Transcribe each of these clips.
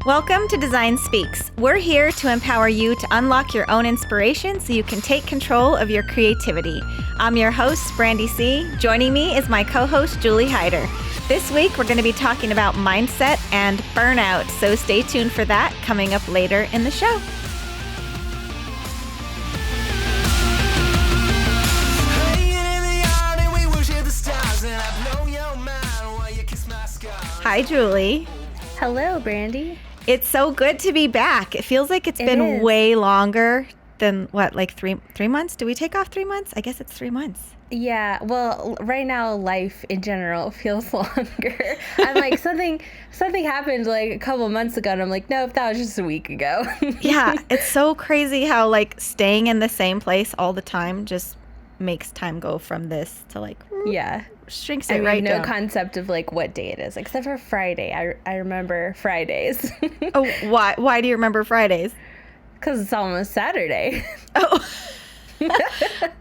Welcome to Design Speaks. We're here to empower you to unlock your own inspiration so you can take control of your creativity. I'm your host, Brandi C. Joining me is my co-host, Julie Hyder. This week, we're going to be talking about mindset and burnout, so stay tuned for that coming up later in the show. Hi, Julie. Hello, Brandi. It's so good to be back. It feels like it's been way longer than like three months? Do we take off 3 months? I guess it's 3 months. Yeah, well, right now life in general feels longer. I'm like, something happened like a couple months ago, and I'm like, nope, that was just a week ago. Yeah, it's so crazy how like staying in the same place all the time just makes time go from this to like shrinks it right down. No concept of like what day it is, except for Friday. I remember Fridays. Oh, why do you remember Fridays? Because it's almost Saturday. Oh.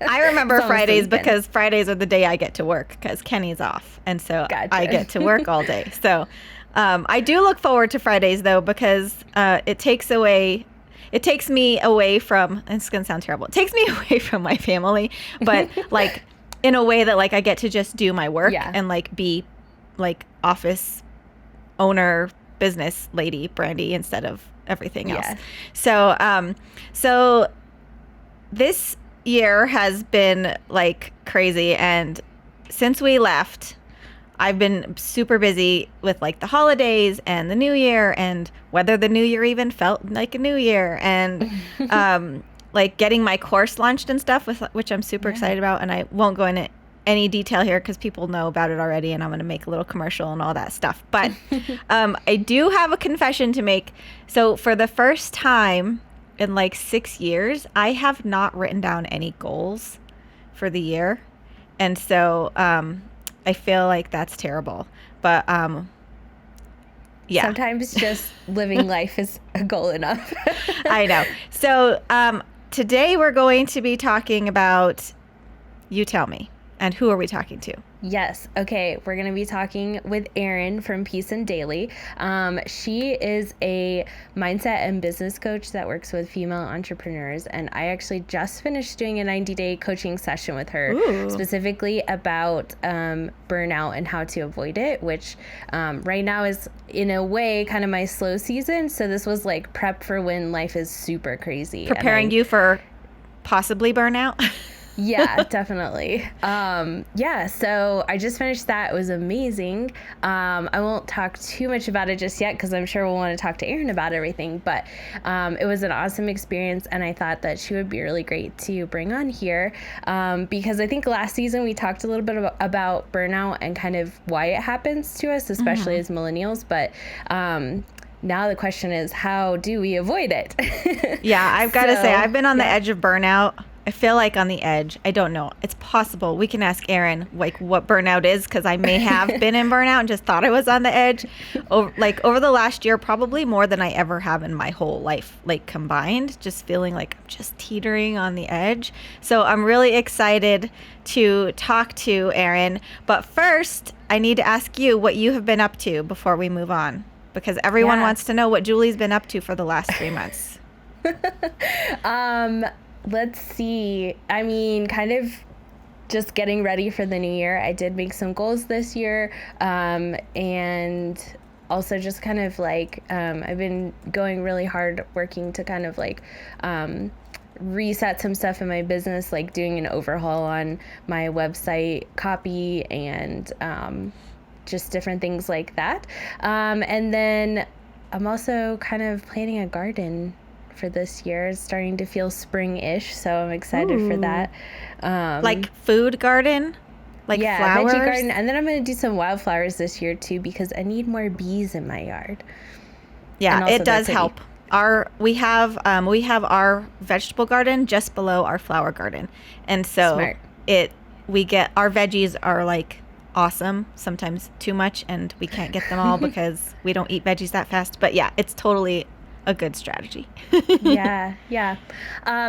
I remember Fridays because Fridays are the day I get to work because Kenny's off, and so Gotcha. I get to work all day. So I do look forward to Fridays though, because it takes me away from, it's gonna sound terrible, it takes me away from my family, but like in a way that like I get to just do my work and like be like office owner, business lady Brandi instead of everything else. So this year has been like crazy, and since we left I've been super busy with like the holidays and the new year, and whether the new year even felt like a new year, and like getting my course launched and stuff, which I'm super excited about. And I won't go into any detail here because people know about it already, and I'm going to make a little commercial and all that stuff. But I do have a confession to make. So for the first time in like 6 years, I have not written down any goals for the year. And so I feel like that's terrible. But sometimes just living life is a goal enough. I know. So today we're going to be talking about, you tell me, and who are we talking to? Yes. Okay. We're going to be talking with Erin from Peace and Daily. She is a mindset and business coach that works with female entrepreneurs. And I actually just finished doing a 90-day coaching session with her, specifically about burnout and how to avoid it, which right now is in a way kind of my slow season. So this was like prep for when life is super crazy. Preparing you for possibly burnout? Yeah, definitely. So I just finished that. It was amazing. I won't talk too much about it just yet because I'm sure we'll want to talk to Erin about everything, but it was an awesome experience, and I thought that she would be really great to bring on here because I think last season we talked a little bit about burnout and kind of why it happens to us, especially as millennials, but now the question is, how do we avoid it? Yeah, I've got to say, I've been on the edge of burnout. I feel like on the edge. I don't know. It's possible. We can ask Erin like what burnout is, because I may have been in burnout and just thought I was on the edge over the last year, probably more than I ever have in my whole life, like combined, just feeling like I'm just teetering on the edge. So I'm really excited to talk to Erin. But first, I need to ask you what you have been up to before we move on, because everyone wants to know what Julie's been up to for the last 3 months. Let's see. I mean, kind of just getting ready for the new year. I did make some goals this year. And also just kind of like, I've been going really hard working to kind of like, reset some stuff in my business, like doing an overhaul on my website copy and, just different things like that. And then I'm also kind of planting a garden for this year. It's starting to feel spring-ish, so I'm excited for that. Like food garden? Like flowers? Veggie garden. And then I'm going to do some wildflowers this year too, because I need more bees in my yard. Yeah, it does help. We have our vegetable garden just below our flower garden. And so Smart. Our veggies are like awesome, sometimes too much, and we can't get them all because we don't eat veggies that fast. But yeah, it's totally a good strategy. Yeah.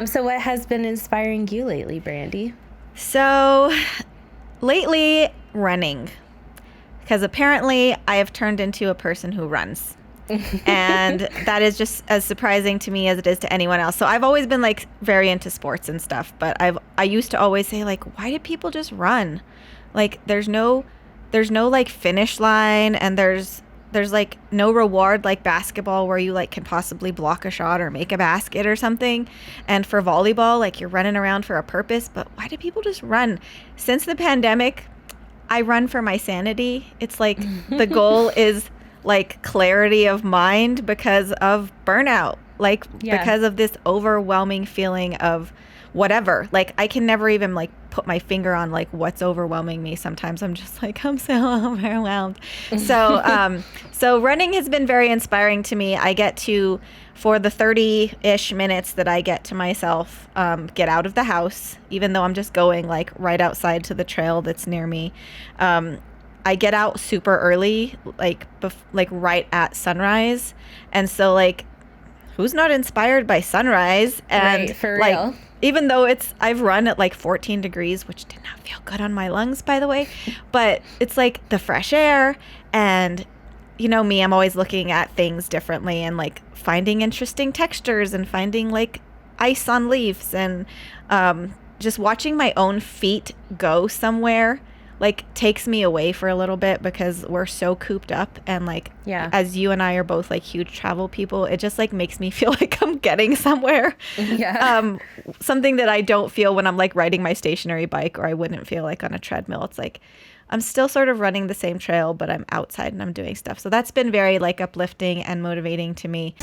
So what has been inspiring you lately, Brandi? So lately, running. Because apparently I have turned into a person who runs. And that is just as surprising to me as it is to anyone else. So I've always been like very into sports and stuff, but I used to always say like, why did people just run? Like there's no like finish line, and there's like no reward like basketball where you like can possibly block a shot or make a basket or something. And for volleyball, like you're running around for a purpose, but why do people just run? Since the pandemic, I run for my sanity. It's like the goal is like clarity of mind because of burnout, like because of this overwhelming feeling of whatever. Like I can never even like put my finger on like what's overwhelming me. Sometimes I'm just like, I'm so overwhelmed. So running has been very inspiring to me. I get to, for the 30-ish minutes that I get to myself, get out of the house, even though I'm just going like right outside to the trail that's near me. I get out super early, like right at sunrise. And so like, who's not inspired by sunrise? And right, for like, real. even though I've run at like 14 degrees, which did not feel good on my lungs, by the way, but it's like the fresh air. And you know me, I'm always looking at things differently and like finding interesting textures and finding like ice on leaves, and just watching my own feet go somewhere like takes me away for a little bit, because we're so cooped up. And like, as you and I are both like huge travel people, it just like makes me feel like I'm getting somewhere. Something that I don't feel when I'm like riding my stationary bike, or I wouldn't feel like on a treadmill. It's like I'm still sort of running the same trail, but I'm outside and I'm doing stuff. So that's been very like uplifting and motivating to me.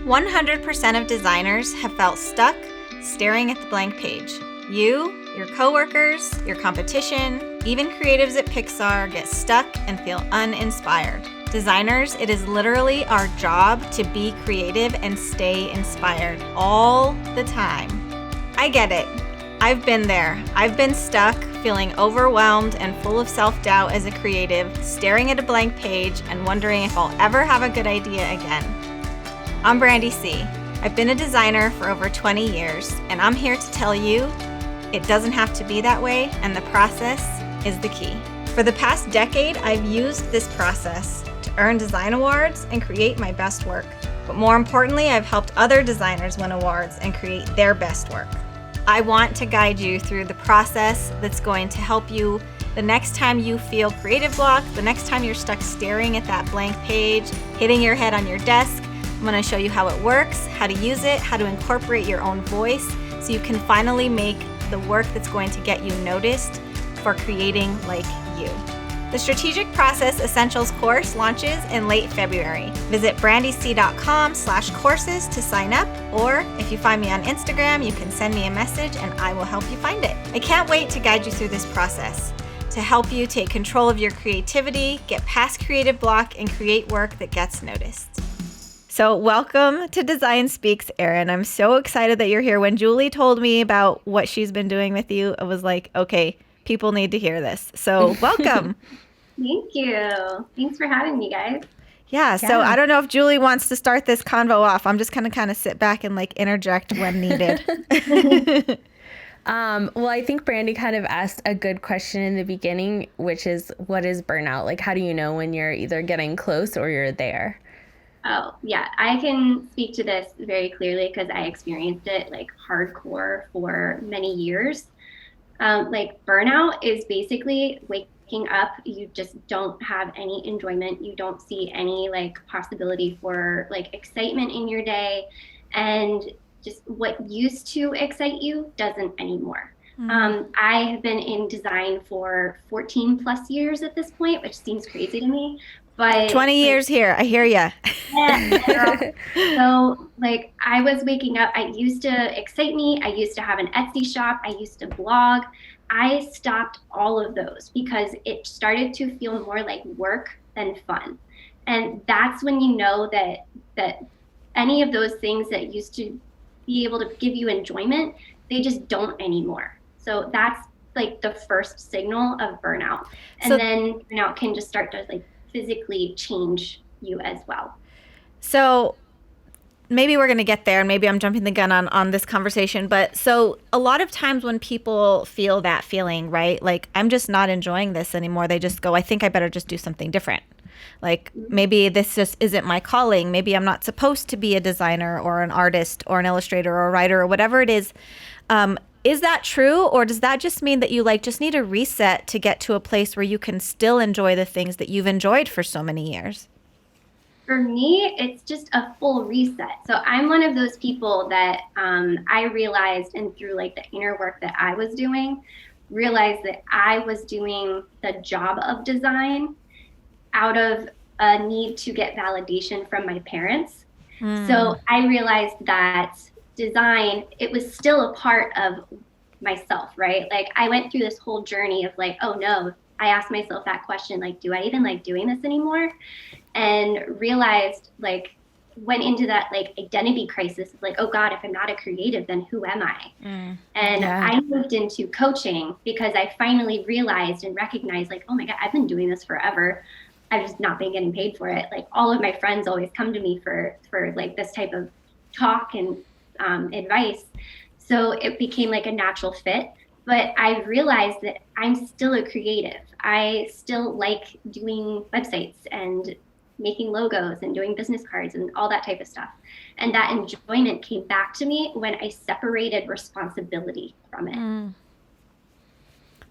100% of designers have felt stuck staring at the blank page. You, your coworkers, your competition, even creatives at Pixar get stuck and feel uninspired. Designers, it is literally our job to be creative and stay inspired all the time. I get it. I've been there. I've been stuck, feeling overwhelmed and full of self-doubt as a creative, staring at a blank page and wondering if I'll ever have a good idea again. I'm Brandi C. I've been a designer for over 20 years, and I'm here to tell you it doesn't have to be that way, and the process is the key. For the past decade, I've used this process to earn design awards and create my best work. But more importantly, I've helped other designers win awards and create their best work. I want to guide you through the process that's going to help you the next time you feel creative block, the next time you're stuck staring at that blank page, hitting your head on your desk. I'm going to show you how it works, how to use it, how to incorporate your own voice so you can finally make the work that's going to get you noticed for creating like you. The Strategic Process Essentials course launches in late February. Visit brandic.com/courses to sign up, or if you find me on Instagram, you can send me a message and I will help you find it. I can't wait to guide you through this process, to help you take control of your creativity, get past creative block, and create work that gets noticed. So welcome to Design Speaks, Erin. I'm so excited that you're here. When Julie told me about what she's been doing with you, I was like, okay, people need to hear this. So welcome. Thank you. Thanks for having me, guys. Yeah, so I don't know if Julie wants to start this convo off. I'm just going to kind of sit back and like interject when needed. Well, I think Brandi kind of asked a good question in the beginning, which is, what is burnout? Like, how do you know when you're either getting close or you're there? Oh, yeah, I can speak to this very clearly because I experienced it like hardcore for many years. Like burnout is basically waking up, you just don't have any enjoyment. You don't see any like possibility for like excitement in your day. And just what used to excite you doesn't anymore. I have been in design for 14 plus years at this point, which seems crazy to me. But 20 years here, I hear ya. Yeah. So like I was waking up, I used to excite me. I used to have an Etsy shop. I used to blog. I stopped all of those because it started to feel more like work than fun. And that's when you know that any of those things that used to be able to give you enjoyment, they just don't anymore. So that's like the first signal of burnout. And then burnout can just start to like physically change you as well. So maybe we're going to get there, and maybe I'm jumping the gun on this conversation. But so a lot of times when people feel that feeling, right, like I'm just not enjoying this anymore, they just go, I think I better just do something different. Like maybe this just isn't my calling. Maybe I'm not supposed to be a designer or an artist or an illustrator or a writer or whatever it is. Is that true, or does that just mean that you like just need a reset to get to a place where you can still enjoy the things that you've enjoyed for so many years? For me, it's just a full reset. So I'm one of those people that I realized, and through like the inner work that I was doing, realized that I was doing the job of design out of a need to get validation from my parents. So I realized that design, it was still a part of myself, right? Like I went through this whole journey of like, oh no, I asked myself that question, like, do I even like doing this anymore? And realized, like, went into that like identity crisis of like, oh God, if I'm not a creative, then who am I? And I moved into coaching because I finally realized and recognized like, oh my God, I've been doing this forever. I've just not been getting paid for it. Like all of my friends always come to me for like this type of talk and advice. So it became like a natural fit. But I realized that I'm still a creative. I still like doing websites and making logos and doing business cards and all that type of stuff. And that enjoyment came back to me when I separated responsibility from it.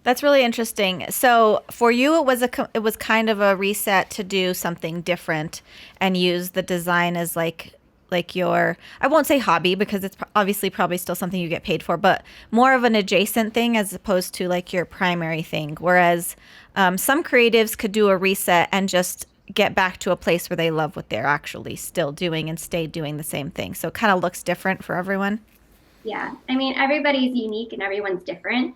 That's really interesting. So for you, it was kind of a reset to do something different and use the design as like your, I won't say hobby because it's obviously probably still something you get paid for, but more of an adjacent thing as opposed to like your primary thing. Whereas some creatives could do a reset and just get back to a place where they love what they're actually still doing and stay doing the same thing. So it kind of looks different for everyone. Yeah. I mean, everybody's unique and everyone's different.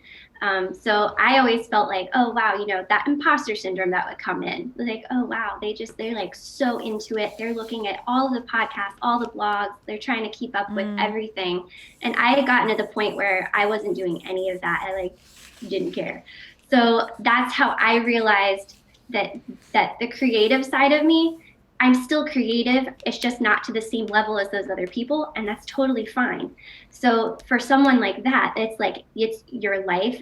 So I always felt like, oh, wow, you know, that imposter syndrome that would come in. Like, oh, wow, they're like so into it. They're looking at all of the podcasts, all the blogs. They're trying to keep up with everything. And I had gotten to the point where I wasn't doing any of that. I like didn't care. So that's how I realized that the creative side of me, I'm still creative. It's just not to the same level as those other people. And that's totally fine. So for someone like that, it's like, it's your life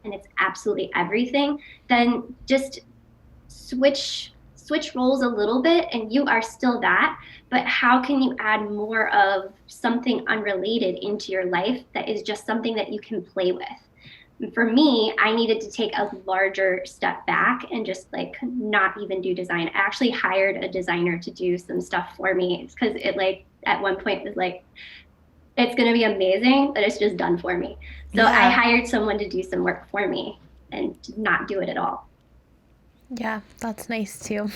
and it's absolutely everything. Then just switch roles a little bit and you are still that. But how can you add more of something unrelated into your life that is just something that you can play with? For me, I needed to take a larger step back and just like not even do design. I actually hired a designer to do some stuff for me because it like at one point was like, it's going to be amazing, but it's just done for me. So I hired someone to do some work for me and not do it at all. Yeah, that's nice too.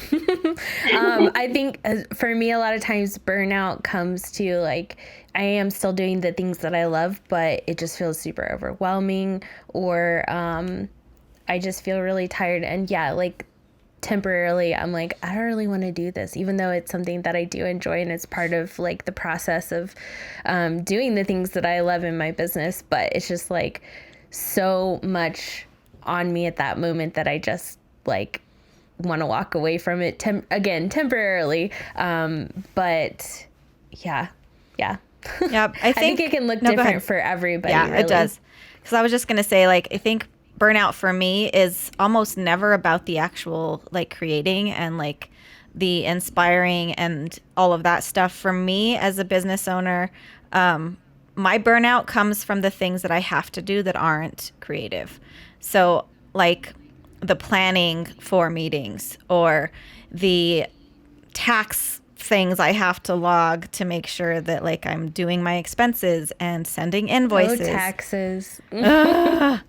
I think for me, a lot of times burnout comes to like, I am still doing the things that I love, but it just feels super overwhelming or I just feel really tired. And yeah, like temporarily, I'm like, I don't really want to do this, even though it's something that I do enjoy and it's part of like the process of doing the things that I love in my business. But it's just like so much on me at that moment that I just like want to walk away from it temporarily. But yeah. Yep. I think it can look different for everybody. Yeah, really. It does. Because I was just going to say, like, I think burnout for me is almost never about the actual, like, creating and, like, the inspiring and all of that stuff. For me as a business owner, my burnout comes from the things that I have to do that aren't creative. So, like, the planning for meetings or the tax things I have to log to make sure that like I'm doing my expenses and sending invoices. Oh, taxes.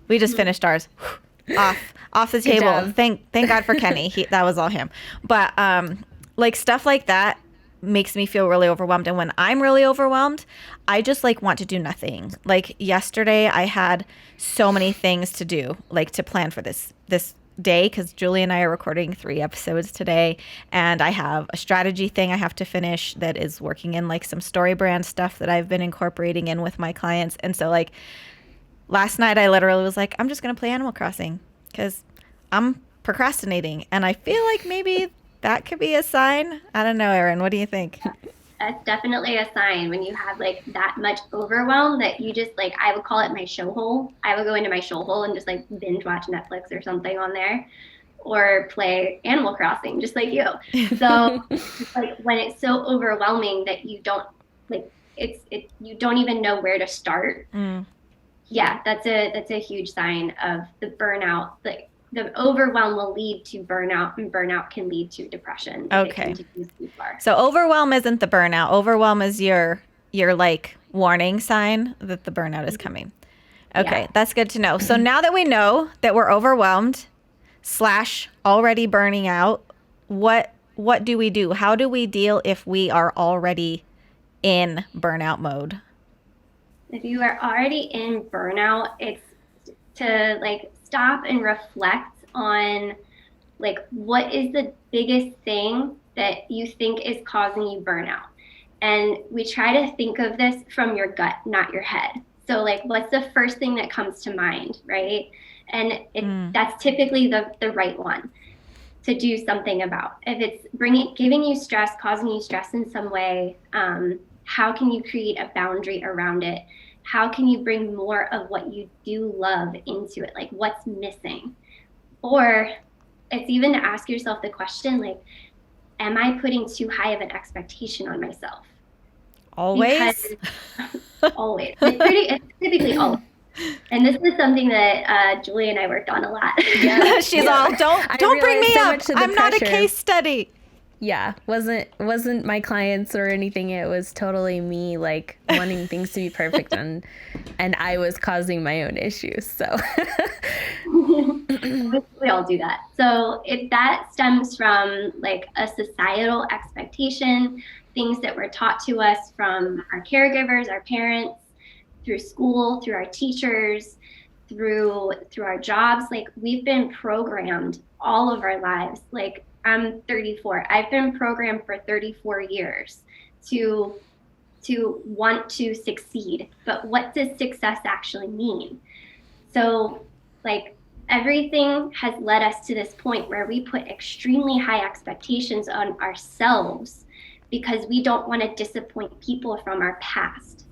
We just finished ours. off the table. Thank God for Kenny. That was all him. But like stuff like that makes me feel really overwhelmed. And when I'm really overwhelmed, I just like want to do nothing. Like yesterday I had so many things to do, like to plan for this day, because Julie and I are recording 3 episodes today, and I have a strategy thing I have to finish that is working in like some story brand stuff that I've been incorporating in with my clients. And so like last night I literally was like, I'm just going to play Animal Crossing because I'm procrastinating. And I feel like maybe that could be a sign. I don't know, Erin, what do you think? That's definitely a sign when you have like that much overwhelm that you just like, I would call it my show hole. I would go into my show hole and just like binge watch Netflix or something on there. or play Animal Crossing, just like you. So it's like when it's so overwhelming that you don't like you don't even know where to start. Yeah, that's a huge sign of the burnout. Like the overwhelm will lead to burnout, and burnout can lead to depression if it continues too far. So overwhelm isn't the burnout. Overwhelm is your like warning sign that the burnout is coming. Okay, that's good to know. So now that we know that we're overwhelmed / already burning out, what do we do? How do we deal if we are already in burnout mode? If you are already in burnout, it's to like stop and reflect on like what is the biggest thing that you think is causing you burnout. And we try to think of this from your gut, not your head. So like what's the first thing that comes to mind, right? And that's typically the right one to do something about. If it's giving you stress, causing you stress in some way, how can you create a boundary around it? How can you bring more of what you do love into it? Like what's missing? Or it's even to ask yourself the question, like, am I putting too high of an expectation on myself? Always? Because, always. It's typically always. And this is something that Julie and I worked on a lot. Yeah, she's all, don't bring me up. I'm not a case study. Yeah, wasn't my clients or anything. It was totally me, like wanting things to be perfect, and I was causing my own issues. So we all do that. So if that stems from like a societal expectation, things that were taught to us from our caregivers, our parents, through school, through our teachers, through our jobs, like we've been programmed all of our lives. Like I'm 34. I've been programmed for 34 years to want to succeed. But what does success actually mean? So like everything has led us to this point where we put extremely high expectations on ourselves because we don't want to disappoint people from our past.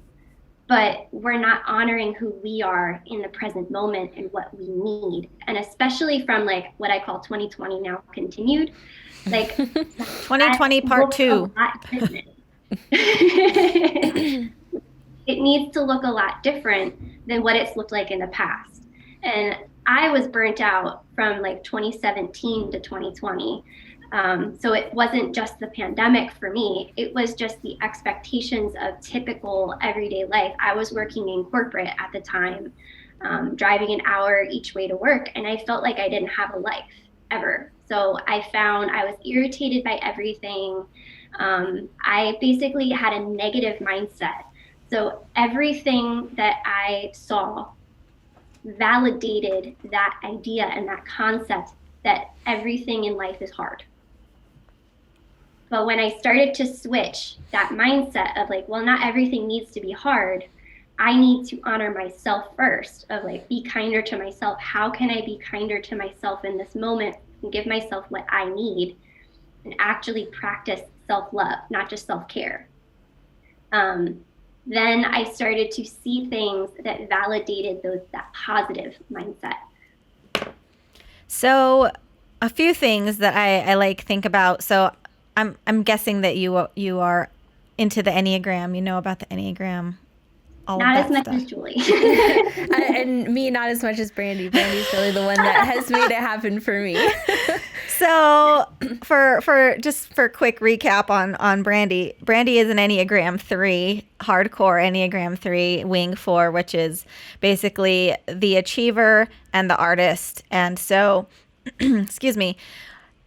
But we're not honoring who we are in the present moment and what we need. And especially from like what I call 2020 now continued, like 2020 part 2. It needs to look a lot different than what it's looked like in the past. And I was burnt out from like 2017 to 2020. So it wasn't just the pandemic for me. It was just the expectations of typical everyday life. I was working in corporate at the time, driving an hour each way to work, and I felt like I didn't have a life ever. So I found I was irritated by everything. I basically had a negative mindset. So everything that I saw validated that idea and that concept that everything in life is hard. But when I started to switch that mindset of like, well, not everything needs to be hard. I need to honor myself first, of like, be kinder to myself. How can I be kinder to myself in this moment and give myself what I need and actually practice self-love, not just self-care? Then I started to see things that validated that positive mindset. So a few things that I like think about. So I'm guessing that you are into the Enneagram. You know about the Enneagram. Not as much as Julie. And me, not as much as Brandi. Brandi's really the one that has made it happen for me. So for quick recap on Brandi is an Enneagram 3, hardcore Enneagram 3, wing 4, which is basically the achiever and the artist. And so, excuse me,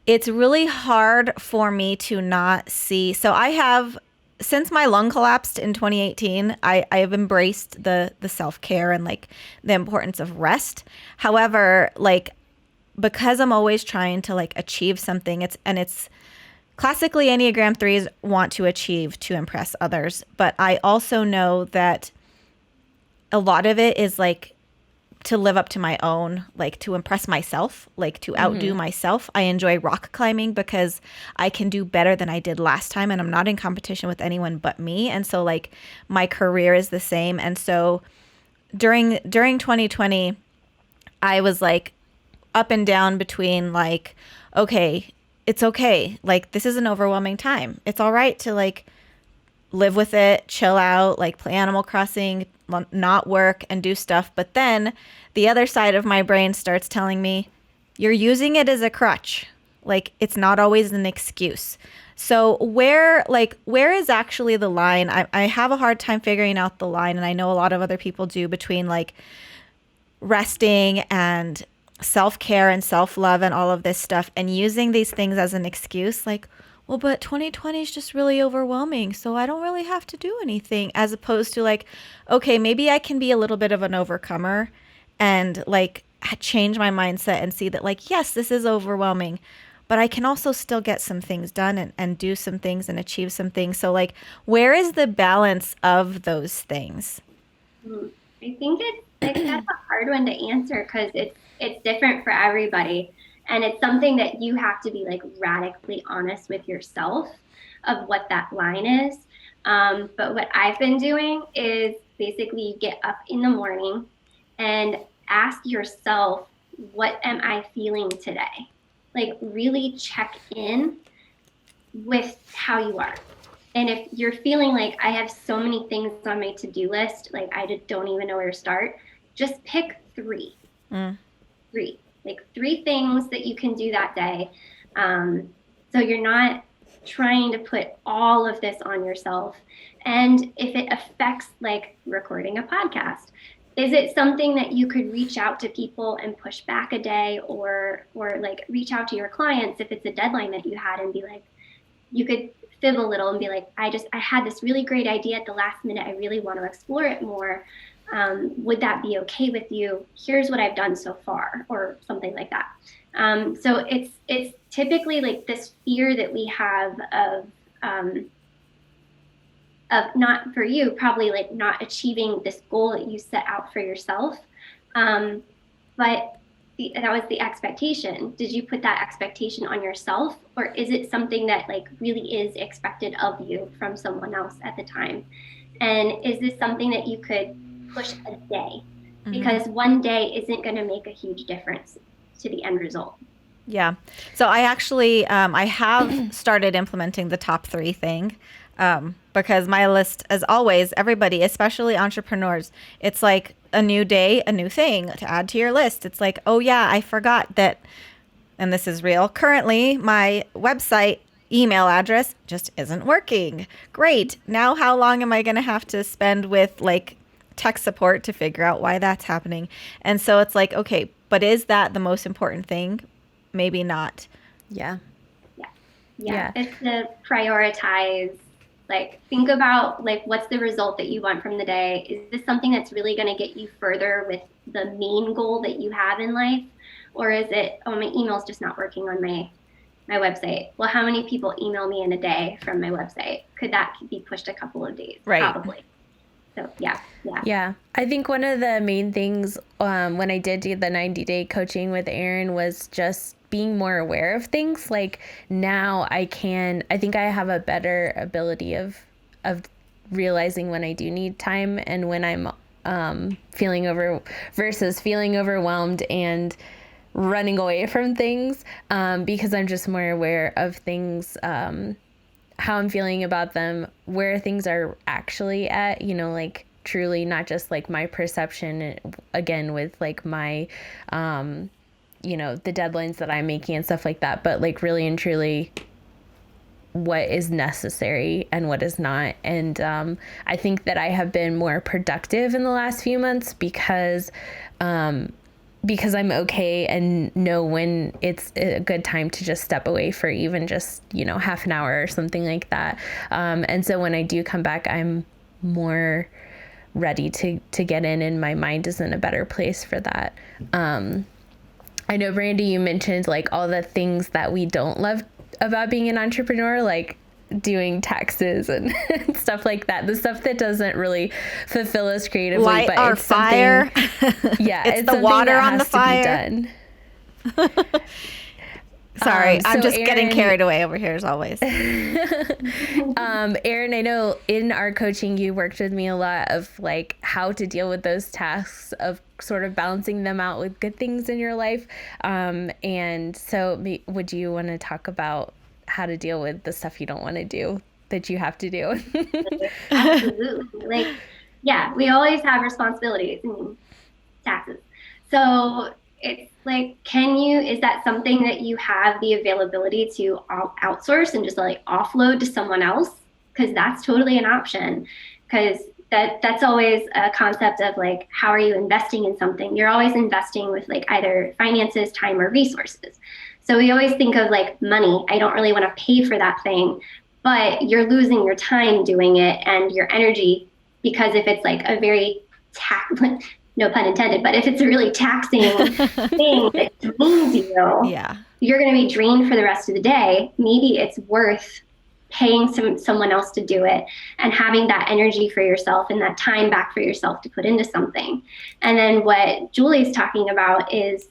it's really hard for me to not see. So I have, since my lung collapsed in 2018, I have embraced the self-care and like the importance of rest. However, like, because I'm always trying to like achieve something, it's classically Enneagram 3s want to achieve to impress others. But I also know that a lot of it is like to live up to my own, like to impress myself, like to outdo myself. I enjoy rock climbing because I can do better than I did last time, and I'm not in competition with anyone but me. And so like my career is the same. And so during 2020, I was like, up and down between like, okay, it's okay. Like, this is an overwhelming time. It's all right to like live with it, chill out, like play Animal Crossing, not work and do stuff. But then the other side of my brain starts telling me, you're using it as a crutch. Like, it's not always an excuse. So where is actually the line? I have a hard time figuring out the line, and I know a lot of other people do, between like resting and self-care and self-love and all of this stuff, and using these things as an excuse. Like, well, but 2020 is just really overwhelming, so I don't really have to do anything, as opposed to like, okay, maybe I can be a little bit of an overcomer and like change my mindset and see that like, yes, this is overwhelming, but I can also still get some things done and do some things and achieve some things. So like, where is the balance of those things? I think it's like, that's a hard one to answer, because it's different for everybody. And it's something that you have to be like radically honest with yourself of what that line is. But what I've been doing is basically you get up in the morning and ask yourself, what am I feeling today? Like, really check in with how you are. And if you're feeling like, I have so many things on my to-do list, like I just don't even know where to start, just pick three. Like 3 things that you can do that day. So you're not trying to put all of this on yourself. And if it affects like recording a podcast, is it something that you could reach out to people and push back a day, or like reach out to your clients if it's a deadline that you had and be like, you could fib a little and be like, I had this really great idea at the last minute. I really want to explore it more. Would that be okay with you? Here's what I've done so far, or something like that. So it's typically like this fear that we have of not, for you, probably like not achieving this goal that you set out for yourself. But that was the expectation. Did you put that expectation on yourself, or is it something that like really is expected of you from someone else at the time? And is this something that you could push a day? Because one day isn't going to make a huge difference to the end result. Yeah. So I actually, I have started implementing the top 3 thing, because my list, as always, everybody, especially entrepreneurs, it's like a new day, a new thing to add to your list. It's like, oh yeah, I forgot that, and this is real. Currently, my website email address just isn't working. Great. Now how long am I going to have to spend with like tech support to figure out why that's happening? And so it's like, okay, but is that the most important thing? Maybe not. Yeah. It's to prioritize, like think about like, what's the result that you want from the day? Is this something that's really going to get you further with the main goal that you have in life? Or is it, oh, my email's just not working on my website? Well, how many people email me in a day from my website? Could that be pushed a couple of days? Right. Probably. So yeah. I think one of the main things when I did do the 90-day coaching with Erin was just being more aware of things. Like now I think I have a better ability of realizing when I do need time and when I'm feeling overwhelmed and running away from things, because I'm just more aware of things, how I'm feeling about them, where things are actually at, like truly not just like my perception, again, with like my, the deadlines that I'm making and stuff like that, but like really and truly what is necessary and what is not. And I think that I have been more productive in the last few months because I'm okay and know when it's a good time to just step away for even just, half an hour or something like that. And so when I do come back, I'm more ready to get in, and my mind is in a better place for that. I know, Brandi, you mentioned like all the things that we don't love about being an entrepreneur, like doing taxes and stuff like that. The stuff that doesn't really fulfill us creatively, light but our it's fire. Yeah, it's the water on the fire. Sorry, I'm So just getting Erin- carried away over here as always. Erin, I know in our coaching, you worked with me a lot of like how to deal with those tasks of sort of balancing them out with good things in your life. And so would you want to talk about how to deal with the stuff you don't want to do that you have to do? Absolutely. Like, yeah, we always have responsibilities and taxes. So it's like, is that something that you have the availability to outsource and just like offload to someone else? Because that's totally an option. Because that's always a concept of like, how are you investing in something? You're always investing with like either finances, time, or resources. So we always think of like money. I don't really want to pay for that thing, but you're losing your time doing it and your energy, because if it's like a very no pun intended, but if it's a really taxing thing that drains you, Yeah. you're going to be drained for the rest of the day. Maybe it's worth paying someone else to do it and having that energy for yourself and that time back for yourself to put into something. And then what Julie's talking about is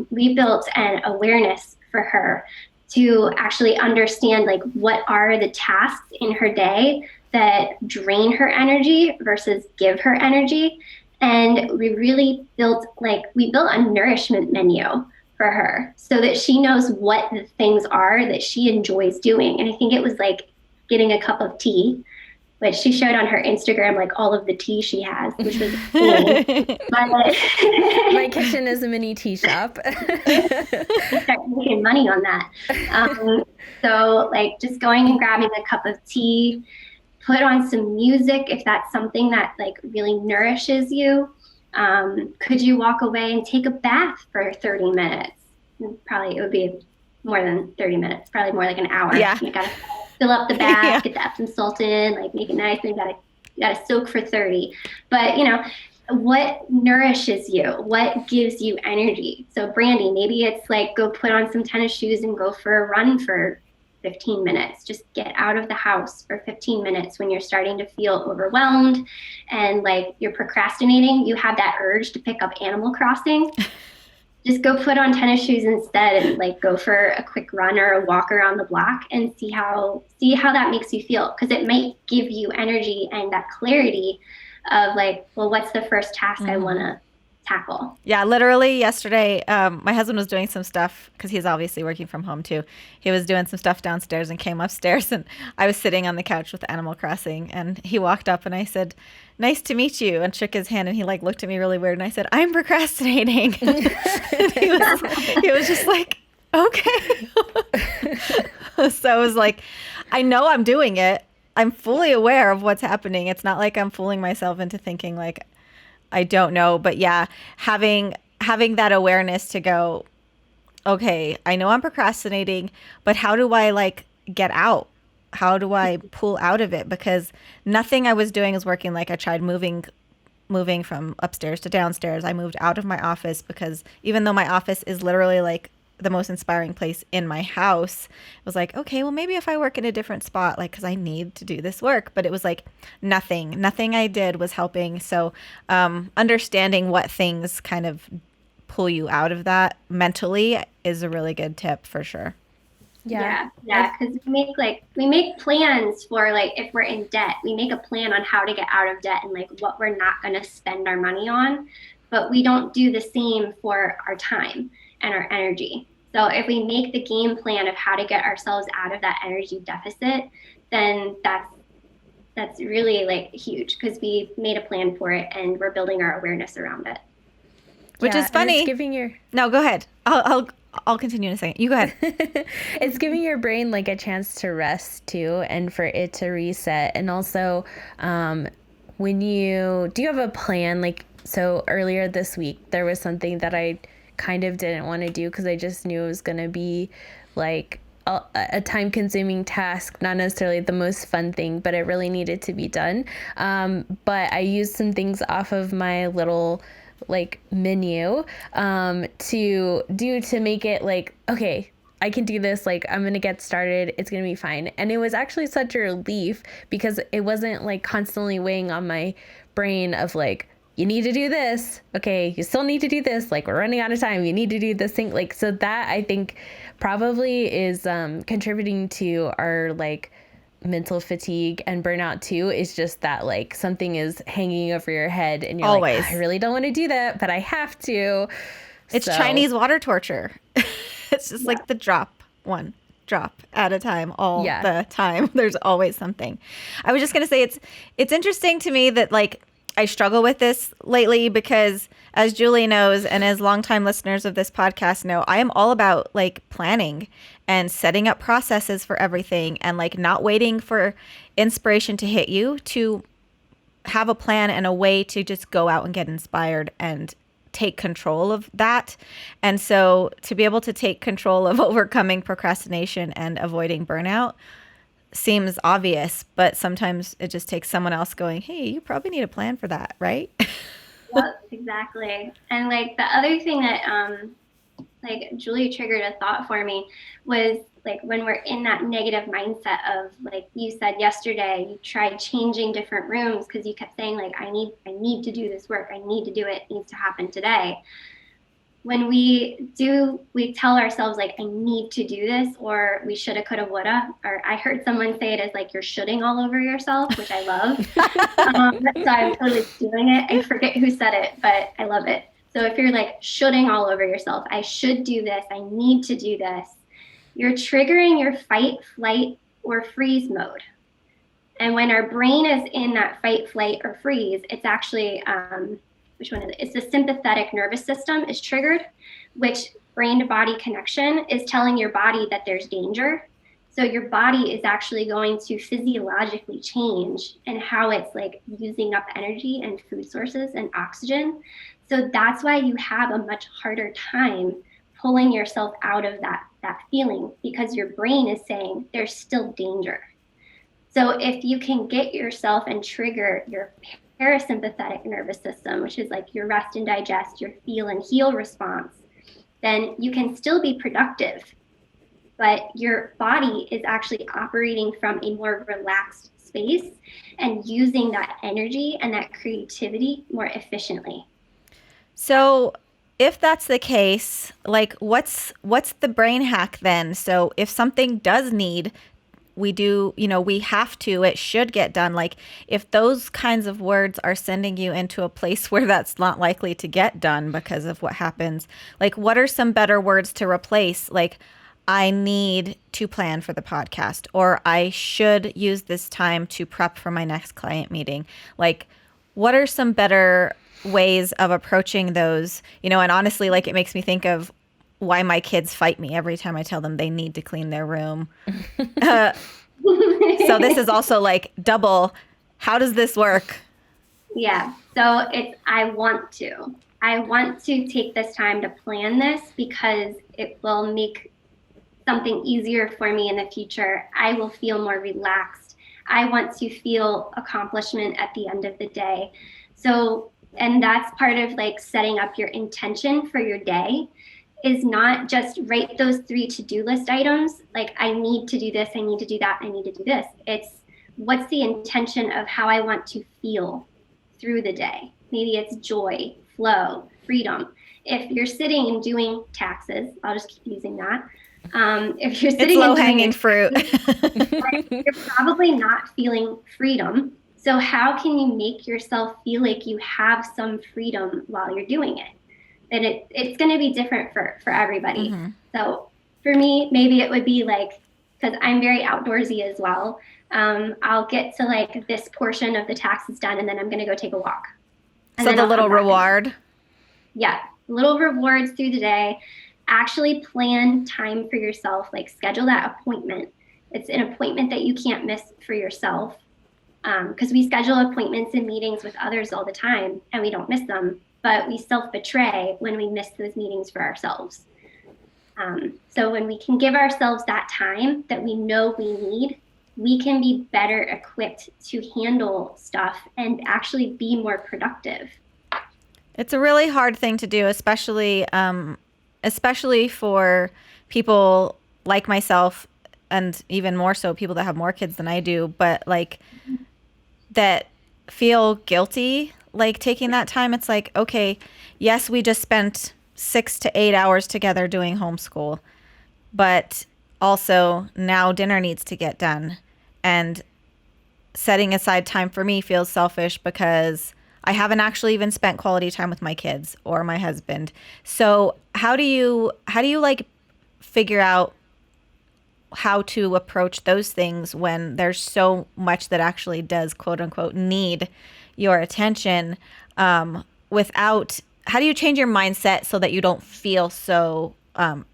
we built an awareness for her to actually understand like what are the tasks in her day that drain her energy versus give her energy. And we really built a nourishment menu for her so that she knows what the things are that she enjoys doing. And I think it was like getting a cup of tea, which she showed on her Instagram, like all of the tea she has, which was cool. My kitchen is a mini tea shop. Start making money on that. So like just going and grabbing a cup of tea, put on some music if that's something that like really nourishes you. Could you walk away and take a bath for 30 minutes? Probably it would be more than 30 minutes, probably more like an hour. Yeah. You gotta fill up the bath, Yeah. get the Epsom salt in, like make it nice, and you gotta soak for 30. But what nourishes you? What gives you energy? So Brandi, maybe it's like go put on some tennis shoes and go for a run for 15 minutes. Just get out of the house for 15 minutes when you're starting to feel overwhelmed and like you're procrastinating. You have that urge to pick up Animal Crossing. Just go put on tennis shoes instead and like go for a quick run or a walk around the block and see how that makes you feel, because it might give you energy and that clarity of like, well, what's the first task I want to tackle? Yeah, literally yesterday, my husband was doing some stuff because he's obviously working from home too. He was doing some stuff downstairs and came upstairs, and I was sitting on the couch with Animal Crossing, and he walked up and I said, "Nice to meet you," and shook his hand, and he like looked at me really weird, and I said, "I'm procrastinating." And he was just like, "Okay." So I was like, I know I'm doing it. I'm fully aware of what's happening. It's not like I'm fooling myself into thinking like I don't know, but yeah, having that awareness to go, okay, I know I'm procrastinating, but how do I like get out? How do I pull out of it? Because nothing I was doing is working. Like I tried moving from upstairs to downstairs. I moved out of my office because even though my office is literally like the most inspiring place in my house, it was like, okay, well maybe if I work in a different spot, like, cause I need to do this work, but it was like nothing I did was helping. So, understanding what things kind of pull you out of that mentally is a really good tip for sure. Yeah. Because we make plans for like if we're in debt, we make a plan on how to get out of debt and like what we're not going to spend our money on, but we don't do the same for our time and our energy. So if we make the game plan of how to get ourselves out of that energy deficit, then that's really like huge because we made a plan for it and we're building our awareness around it. Which is funny. No, go ahead. I'll continue in a second. You go ahead. It's giving your brain like a chance to rest too, and for it to reset. And also, do you have a plan? Like, so earlier this week, there was something that I kind of didn't want to do because I just knew it was going to be like a time-consuming task, not necessarily the most fun thing, but it really needed to be done. But I used some things off of my little like menu to make it like, okay, I can do this. Like, I'm going to get started. It's going to be fine. And it was actually such a relief because it wasn't like constantly weighing on my brain of like, you need to do this. Okay, you still need to do this. Like, we're running out of time. You need to do this thing. Like, so that I think probably is contributing to our like mental fatigue and burnout too, is just that like something is hanging over your head and you're Always. like, I really don't want to do that, but I have to. It's Chinese water torture. It's just like the one drop at a time all the time. There's always something. I was just going to say it's interesting to me that like I struggle with this lately because as Julie knows and as longtime listeners of this podcast know, I am all about like planning and setting up processes for everything and like not waiting for inspiration to hit you, to have a plan and a way to just go out and get inspired and take control of that. And so to be able to take control of overcoming procrastination and avoiding burnout seems obvious, but sometimes it just takes someone else going, hey, you probably need a plan for that, right? Yep, exactly. And like the other thing that like Julie triggered a thought for me was like when we're in that negative mindset of like you said yesterday, you tried changing different rooms because you kept saying like I need to do this work, I need to do it, it needs to happen today. When we tell ourselves like I need to do this, or we shoulda, coulda, woulda, or I heard someone say it as like you're shoulding all over yourself, which I love. So I'm totally doing it. I forget who said it, but I love it. So if you're like shoulding all over yourself, I should do this, I need to do this, you're triggering your fight, flight, or freeze mode. And when our brain is in that fight, flight, or freeze, it's actually, which one is it? It's the sympathetic nervous system is triggered, which brain to body connection is telling your body that there's danger. So your body is actually going to physiologically change in how it's like using up energy and food sources and oxygen. So that's why you have a much harder time pulling yourself out of that feeling, because your brain is saying there's still danger. So if you can get yourself and trigger your parasympathetic nervous system, which is like your rest and digest, your feel and heal response, then you can still be productive, but your body is actually operating from a more relaxed space and using that energy and that creativity more efficiently. So if that's the case, like what's the brain hack then? So if something does need, we have to, it should get done. Like if those kinds of words are sending you into a place where that's not likely to get done because of what happens, like what are some better words to replace? Like I need to plan for the podcast, or I should use this time to prep for my next client meeting. Like what are some better ways of approaching those, and honestly, like it makes me think of why my kids fight me every time I tell them they need to clean their room. So this is also like double. How does this work? Yeah. So it's, I want to take this time to plan this because it will make something easier for me in the future. I will feel more relaxed. I want to feel accomplishment at the end of the day. So, and that's part of like setting up your intention for your day, is not just write those 3 to-do list items. Like I need to do this, I need to do that, I need to do this. It's what's the intention of how I want to feel through the day. Maybe it's joy, flow, freedom. If you're sitting and doing taxes, I'll just keep using that. If you're sitting, it's low-hanging fruit. You're probably not feeling freedom. So how can you make yourself feel like you have some freedom while you're doing it? And it's going to be different for everybody. Mm-hmm. So for me, maybe it would be like, because I'm very outdoorsy as well, I'll get to like this portion of the taxes done, and then I'm going to go take a walk. And so the little reward? Yeah, little rewards through the day. Actually plan time for yourself, like schedule that appointment. It's an appointment that you can't miss for yourself, because we schedule appointments and meetings with others all the time and we don't miss them, but we self-betray when we miss those meetings for ourselves. So when we can give ourselves that time that we know we need, we can be better equipped to handle stuff and actually be more productive. It's a really hard thing to do, especially for people like myself, and even more so people that have more kids than I do, but like that feel guilty, like taking that time. It's like, okay, yes, we just spent 6 to 8 hours together doing homeschool. but also now dinner needs to get done. And setting aside time for me feels selfish because I haven't actually even spent quality time with my kids or my husband. So how do you like figure out how to approach those things when there's so much that actually does quote unquote need your attention, without how do you change your mindset so that you don't feel so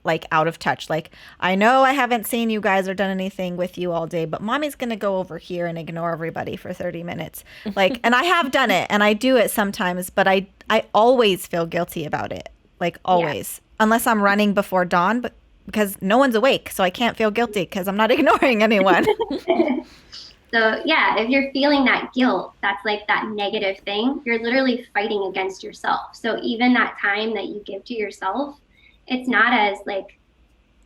like out of touch? Like, I know I haven't seen you guys or done anything with you all day, but mommy's going to go over here and ignore everybody for 30 minutes. Like, and I have done it and I do it sometimes, but I always feel guilty about it. Like, always. Unless I'm running before dawn, but because no one's awake, so I can't feel guilty because I'm not ignoring anyone. So yeah, if you're feeling that guilt, that's like that negative thing, you're literally fighting against yourself. So even that time that you give to yourself, it's not as like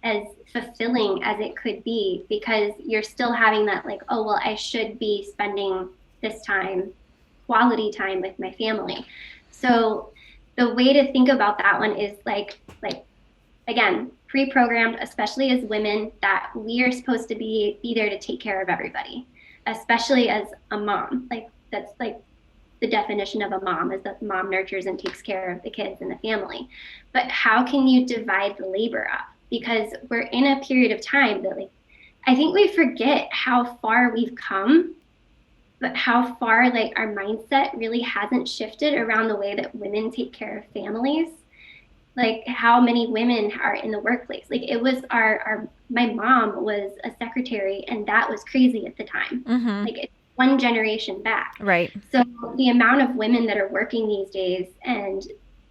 as fulfilling as it could be because you're still having that like, oh well, I should be spending this time, quality time with my family. So the way to think about that one is like again, pre-programmed, especially as women, that we are supposed to be there to take care of everybody, especially as a mom. Like that's like the definition of a mom is that the mom nurtures and takes care of the kids and the family. But how can you divide the labor up? Because we're in a period of time that like I think we forget how far we've come, but how far like our mindset really hasn't shifted around the way that women take care of families. Like how many women are in the workplace. Like it was our my mom was a secretary and that was crazy at the time. Like it's one generation back. Right. So the amount of women that are working these days and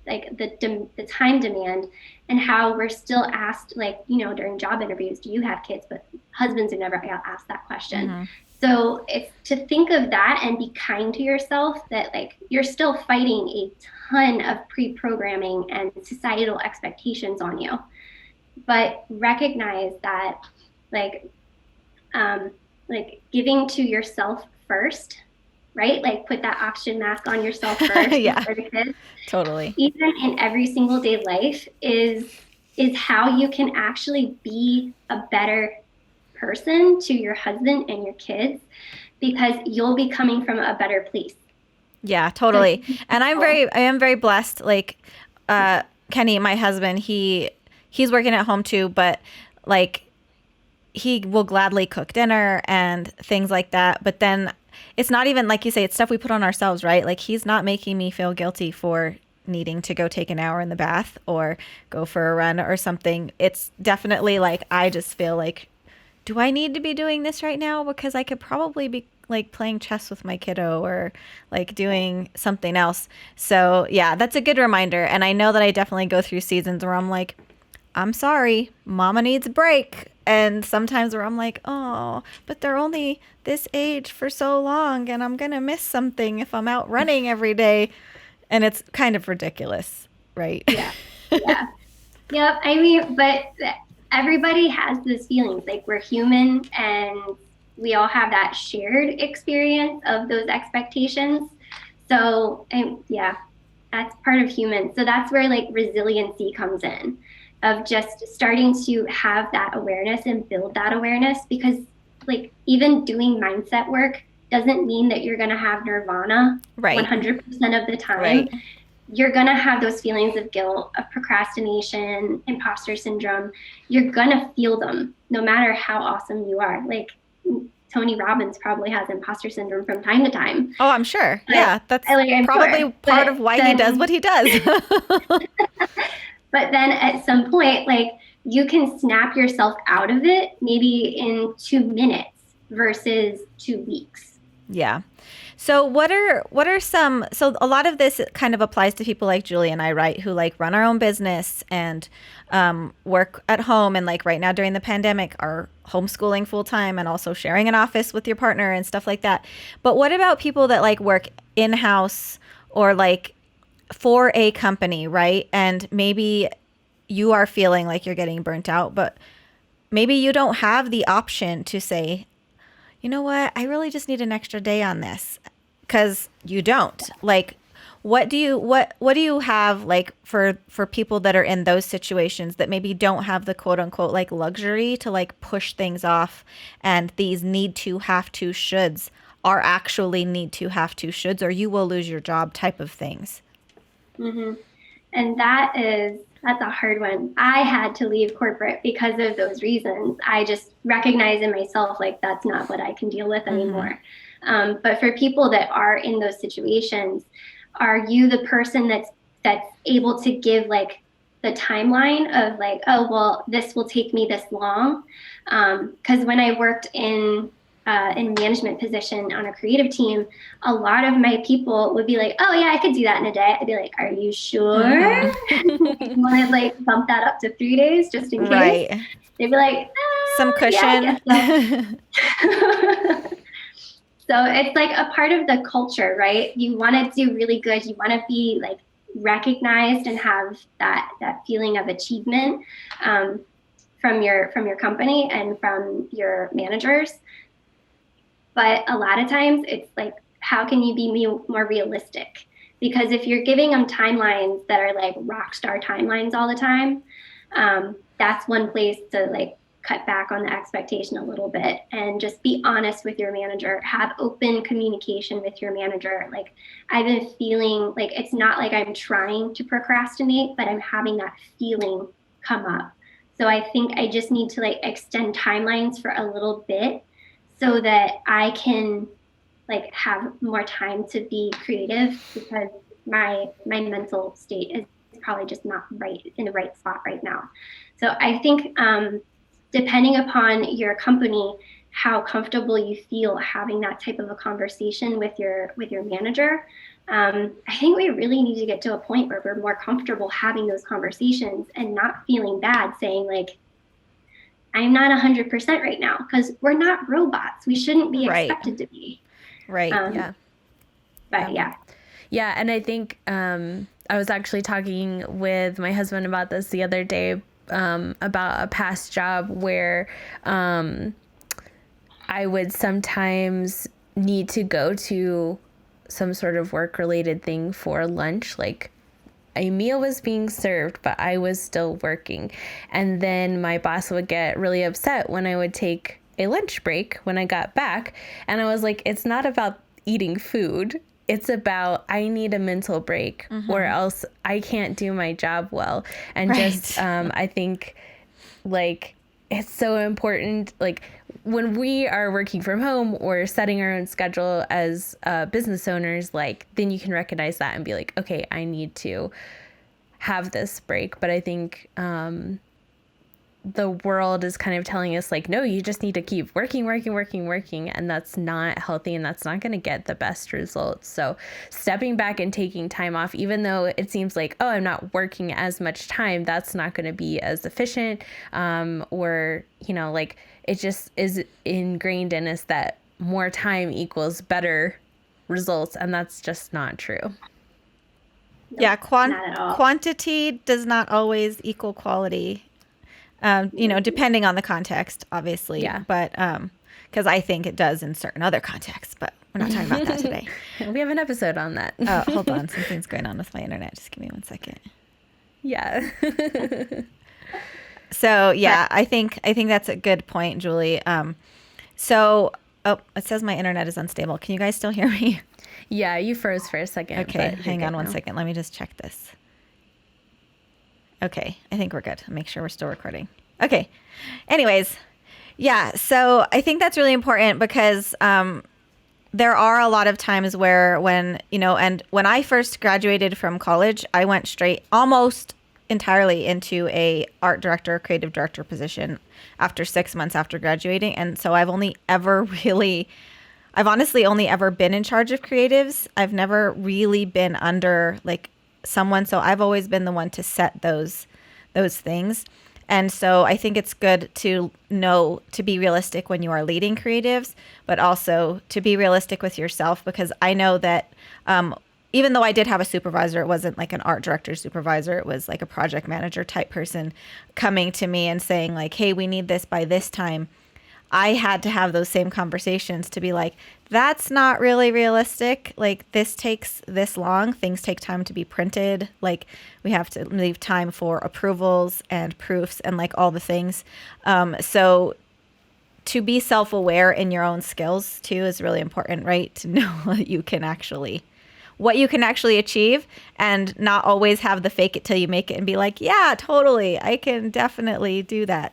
like the time demand and how we're still asked like, you know, during job interviews, do you have kids? But husbands are never asked that question. So it's to think of that and be kind to yourself that like you're still fighting a ton of pre-programming and societal expectations on you, but recognize that like giving to yourself first, right? Like put that oxygen mask on yourself first. Yeah, for the kids. totally. Even in every single day life is how you can actually be a better person to your husband and your kids because you'll be coming from a better place. Yeah, totally. And I am very blessed. Like, Kenny, my husband, he's working at home too, but like he will gladly cook dinner and things like that. But then it's not even like you say, it's stuff we put on ourselves, right? Like he's not making me feel guilty for needing to go take an hour in the bath or go for a run or something. It's definitely like, I just feel like, do I need to be doing this right now? Because I could probably be like playing chess with my kiddo or like doing something else. So yeah, that's a good reminder. And I know that I definitely go through seasons where I'm like, I'm sorry, mama needs a break. And sometimes where I'm like, oh, but they're only this age for so long and I'm going to miss something if I'm out running every day. And it's kind of ridiculous, right? Yeah. Yeah. Yep. I mean, but everybody has those feelings. Like we're human and we all have that shared experience of those expectations. So, yeah, that's part of human. So that's where like resiliency comes in, of just starting to have that awareness and build that awareness, because like even doing mindset work doesn't mean that you're going to have nirvana 100% of the time. Right. You're going to have those feelings of guilt, of procrastination, imposter syndrome. You're going to feel them no matter how awesome you are. Like Tony Robbins probably has imposter syndrome from time to time. Oh, I'm sure. But, yeah, that's probably part of why he does what he does. But then at some point, like you can snap yourself out of it maybe in 2 minutes versus 2 weeks. Yeah. So what are some, so a lot of this kind of applies to people like Julie and I, right? Who like run our own business and work at home, and like right now during the pandemic are homeschooling full time and also sharing an office with your partner and stuff like that. But what about people that like work in-house or like for a company, right? And maybe you are feeling like you're getting burnt out, but maybe you don't have the option to say, you know what, I really just need an extra day on this, because you don't. Like, What do you have like for people that are in those situations that maybe don't have the quote unquote like luxury to like push things off, and these need to, have to, shoulds are actually need to, have to, shoulds, or you will lose your job type of things? Hmm. And that's a hard one. I had to leave corporate because of those reasons. I just recognize in myself, like, that's not what I can deal with anymore. But for people that are in those situations, are you the person that's able to give like the timeline of like, oh, well, this will take me this long? Because when I worked in management position on a creative team, a lot of my people would be like, oh yeah, I could do that in a day. I'd be like, are you sure? You want to like bump that up to 3 days just in case? Right. They'd be like, Some cushion. Yeah, I guess so. So it's like a part of the culture, right? You want to do really good. You want to be like recognized and have that feeling of achievement from your company and from your managers. But a lot of times it's like, how can you be more realistic? Because if you're giving them timelines that are like rock star timelines all the time, that's one place to like cut back on the expectation a little bit and just be honest with your manager. Have open communication with your manager. Like, I've been feeling like it's not like I'm trying to procrastinate, but I'm having that feeling come up. So I think I just need to like extend timelines for a little bit so that I can like have more time to be creative, because my mental state is probably just not right in the right spot right now. So I think depending upon your company, how comfortable you feel having that type of a conversation with your manager, I think we really need to get to a point where we're more comfortable having those conversations and not feeling bad saying like, I'm not 100% right now, because we're not robots. We shouldn't be expected to be. Right. Yeah. But yeah. Yeah. And I think I was actually talking with my husband about this the other day, about a past job where I would sometimes need to go to some sort of work-related thing for lunch, like a meal was being served, but I was still working. And then my boss would get really upset when I would take a lunch break when I got back. And I was like, it's not about eating food. It's about, I need a mental break or else I can't do my job well. And just, I think like it's so important, like when we are working from home or setting our own schedule as business owners, like then you can recognize that and be like, okay, I need to have this break. But I think the world is kind of telling us like, no, you just need to keep working. And that's not healthy, and that's not going to get the best results. So stepping back and taking time off, even though it seems like, oh, I'm not working as much time, that's not going to be as efficient. Or, you know, like it just is ingrained in us that more time equals better results. And that's just not true. Yeah. Quantity does not always equal quality. You know, depending on the context, obviously. Yeah. But because I think it does in certain other contexts, but we're not talking about that today. We have an episode on that. Oh, hold on. Something's going on with my internet. Just give me 1 second. Yeah. So, yeah, I think that's a good point, Julie. So, it says my internet is unstable. Can you guys still hear me? Yeah, you froze for a second. Okay, hang on 1 second. Let me just check this. Okay, I think we're good. I'll make sure we're still recording. Okay. Anyways, yeah, so I think that's really important because there are a lot of times where when I first graduated from college, I went straight almost entirely into a art director, creative director position after 6 months after graduating. And so I've honestly only ever been in charge of creatives. I've never really been under like someone. So I've always been the one to set those things. And so I think it's good to know to be realistic when you are leading creatives, but also to be realistic with yourself, because I know that even though I did have a supervisor, it wasn't like an art director supervisor. It was like a project manager type person coming to me and saying like, hey, we need this by this time. I had to have those same conversations to be like, that's not really realistic. Like, this takes this long. Things take time to be printed. Like, we have to leave time for approvals and proofs and like all the things. So to be self-aware in your own skills too is really important, right? To know what you can actually achieve, and not always have the fake it till you make it and be like, yeah, totally, I can definitely do that.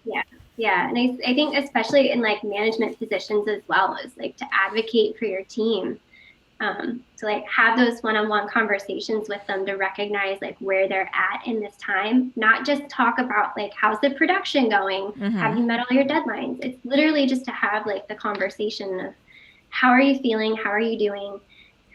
Yeah. Yeah. And I think especially in like management positions as well, is like to advocate for your team. To like have those one-on-one conversations with them to recognize like where they're at in this time, not just talk about like, how's the production going? Have you met all your deadlines? It's literally just to have like the conversation of how are you feeling? How are you doing?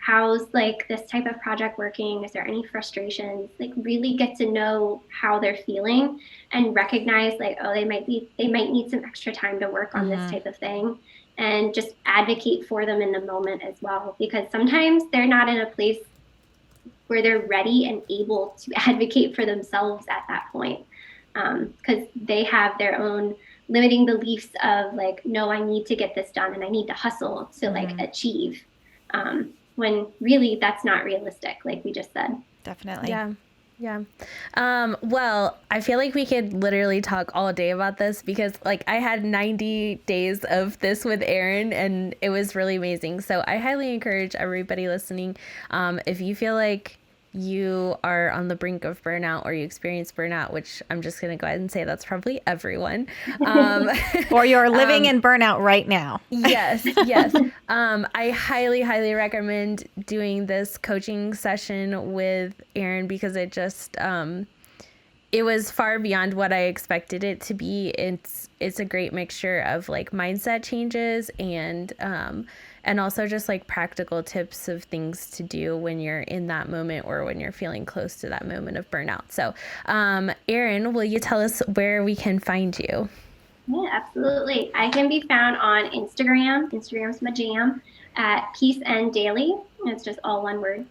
How's like this type of project working? Is there any frustrations? Like really get to know how they're feeling and recognize like, oh, they might need some extra time to work on this type of thing, and just advocate for them in the moment as well, because sometimes they're not in a place where they're ready and able to advocate for themselves at that point, because they have their own limiting beliefs of like, no, I need to get this done and I need to hustle to like achieve, when really that's not realistic, like we just said. Definitely. Yeah. Well, I feel like we could literally talk all day about this, because like I had 90 days of this with Erin and it was really amazing. So I highly encourage everybody listening, if you feel like you are on the brink of burnout or you experience burnout, which I'm just going to go ahead and say that's probably everyone. Or you're living in burnout right now. Yes. I highly, highly recommend doing this coaching session with Erin, because it just, it was far beyond what I expected it to be. It's a great mixture of like mindset changes and also just like practical tips of things to do when you're in that moment or when you're feeling close to that moment of burnout. So, Erin, will you tell us where we can find you? Yeah, absolutely. I can be found on Instagram. Instagram's my jam, at Peace and Daily. It's just all one word,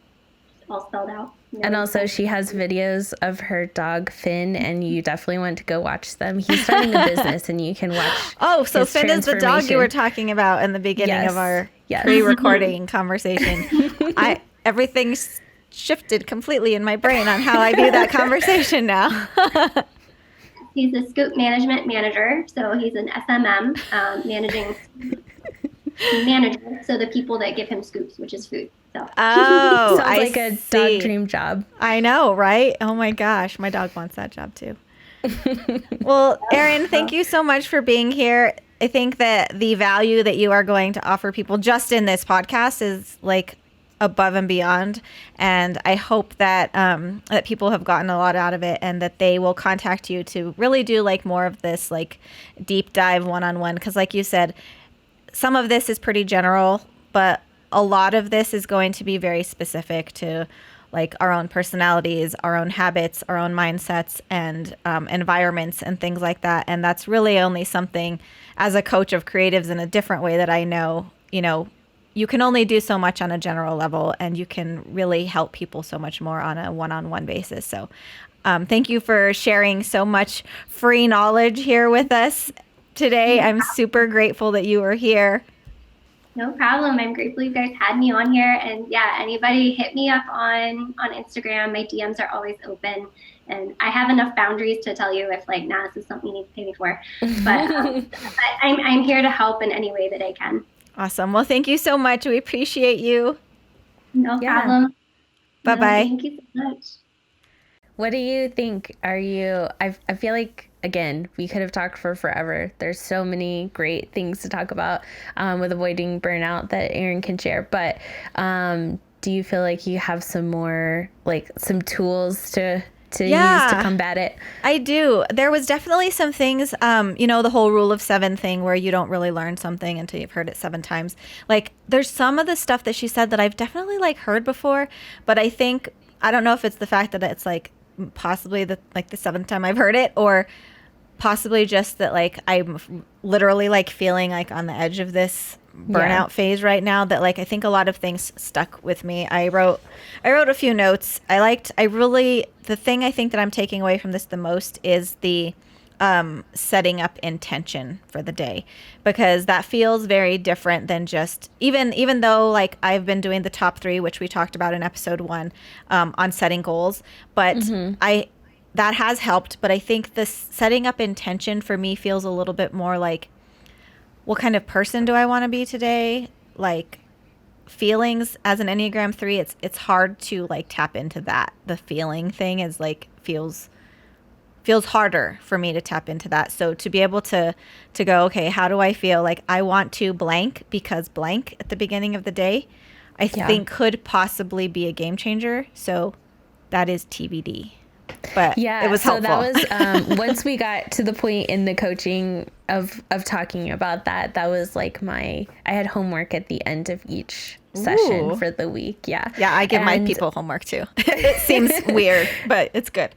all spelled out. And also she has videos of her dog Finn, and you definitely want to go watch them. He's starting a business and you can watch. Oh, so Finn is the dog you were talking about in the beginning of our pre-recording conversation. Everything's shifted completely in my brain on how I view that conversation now. He's a scoop management manager, so he's an SMM, managing manager, so the people that give him scoops, which is food. So. Oh, sounds like a dog dream job. I know, right? Oh my gosh, my dog wants that job too. Well, Erin, thank you so much for being here. I think that the value that you are going to offer people just in this podcast is like above and beyond, and I hope that that people have gotten a lot out of it, and that they will contact you to really do like more of this like deep dive one-on-one, because like you said, some of this is pretty general, but a lot of this is going to be very specific to like our own personalities, our own habits, our own mindsets, and environments and things like that. And that's really only something as a coach of creatives in a different way that I know, you can only do so much on a general level, and you can really help people so much more on a one-on-one basis. So thank you for sharing so much free knowledge here with us today. I'm super grateful that you were here. No problem. I'm grateful you guys had me on here. And yeah, anybody hit me up on Instagram. My DMs are always open. And I have enough boundaries to tell you if like, nah, this is something you need to pay me for. But I'm here to help in any way that I can. Awesome. Well, thank you so much. We appreciate you. No problem. Bye-bye. Thank you so much. What do you think? I feel like, again, we could have talked for forever. There's so many great things to talk about with avoiding burnout that Erin can share. But do you feel like you have some more, like some tools to use to combat it? I do. There was definitely some things, the whole rule of 7 thing where you don't really learn something until you've heard it 7 times. Like there's some of the stuff that she said that I've definitely like heard before, but I don't know if it's the fact that it's like possibly the 7th time I've heard it, or possibly just that like I'm literally like feeling like on the edge of this burnout phase right now, that like I think a lot of things stuck with me. I wrote a few notes. The thing I think that I'm taking away from this the most is the setting up intention for the day, because that feels very different than just even though like I've been doing the top 3, which we talked about in episode 1, on setting goals, but that has helped. But I think this setting up intention for me feels a little bit more like, what kind of person do I want to be today? Like feelings as an Enneagram 3, it's hard to like tap into that. The feeling thing is like feels harder for me to tap into that. So to be able to go, okay, how do I feel? Like I want to blank because blank at the beginning of the day, I think could possibly be a game changer. So that is TBD. But it was helpful. So that was once we got to the point in the coaching of talking about that was like I had homework at the end of each session for the week. Yeah, I give my people homework too. It seems weird, but it's good.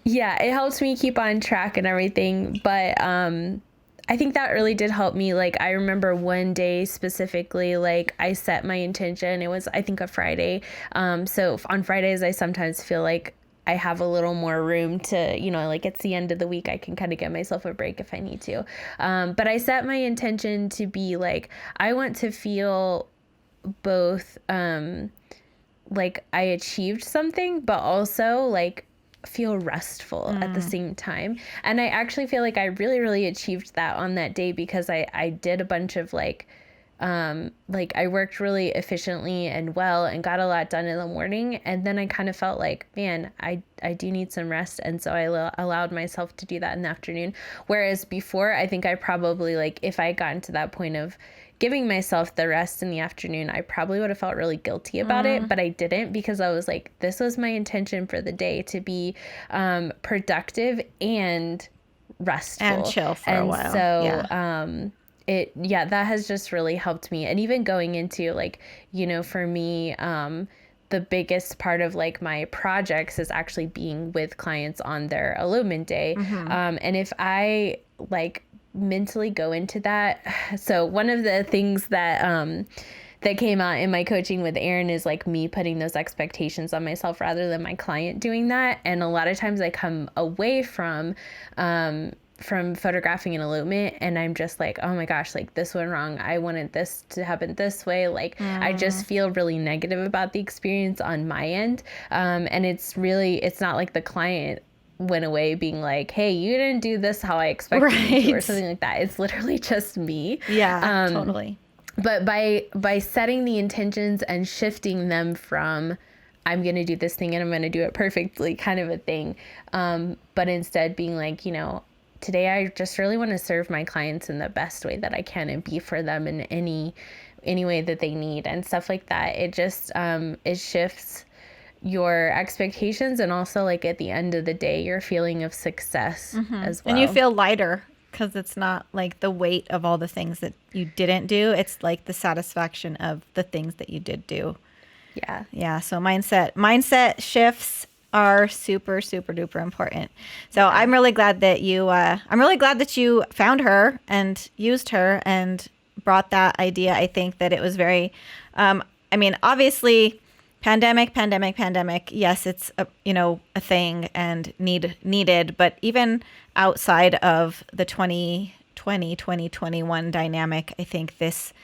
Yeah, it helps me keep on track and everything. But I think that really did help me. Like, I remember one day specifically, like, I set my intention. It was, I think, a Friday. So on Fridays, I sometimes feel like I have a little more room to, like it's the end of the week. I can kind of give myself a break if I need to. But I set my intention to be like, I want to feel both like I achieved something, but also like feel restful at the same time. And I actually feel like I really, really achieved that on that day, because I did a bunch of like I worked really efficiently and well and got a lot done in the morning. And then I kind of felt like, man, I do need some rest. And so I allowed myself to do that in the afternoon. Whereas before, I think I probably like, if I gotten to that point of giving myself the rest in the afternoon, I probably would have felt really guilty about it, but I didn't, because I was like, this was my intention for the day, to be productive and restful and chill for a while. So that has just really helped me. And even going into like, for me, the biggest part of like my projects is actually being with clients on their elopement day. And if I like mentally go into that. So one of the things that that came out in my coaching with Aaron is like me putting those expectations on myself rather than my client doing that. And a lot of times I come away from photographing an elopement and I'm just like, oh my gosh, like this went wrong. I wanted this to happen this way. Like I just feel really negative about the experience on my end. And it's not like the client went away being like, hey, you didn't do this how I expected you to, or something like that. It's literally just me. Yeah, totally. But by setting the intentions and shifting them from I'm going to do this thing and I'm going to do it perfectly kind of a thing. But instead being like, today I just really want to serve my clients in the best way that I can and be for them in any way that they need and stuff like that. It just, it shifts your expectations, and also like at the end of the day, your feeling of success as well. And you feel lighter because it's not like the weight of all the things that you didn't do. It's like the satisfaction of the things that you did do. Yeah. Yeah. So mindset shifts are super, super duper important. So I'm really glad that you found her and used her and brought that idea. I think that it was very, obviously pandemic. Yes, it's a thing and needed, but even outside of the 2021 dynamic, I think this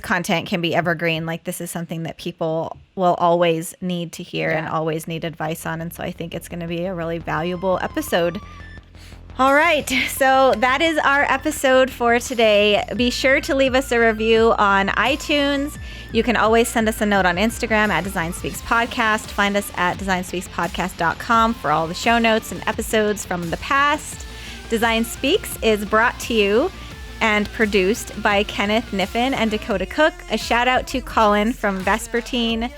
content can be evergreen. Like this is something that people will always need to hear and always need advice on. And so I think it's going to be a really valuable episode. All right. So that is our episode for today. Be sure to leave us a review on iTunes. You can always send us a note on Instagram at Design Speaks Podcast. Find us at designspeakspodcast.com for all the show notes and episodes from the past. Design Speaks is brought to you and produced by Kenneth Niffen and Dakota Cook. A shout out to Colin from Vespertine.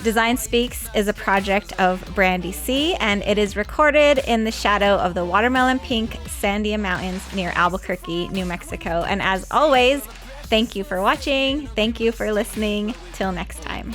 Design Speaks is a project of Brandi C, and it is recorded in the shadow of the watermelon pink Sandia Mountains near Albuquerque, New Mexico. And as always, thank you for watching. Thank you for listening. Till next time.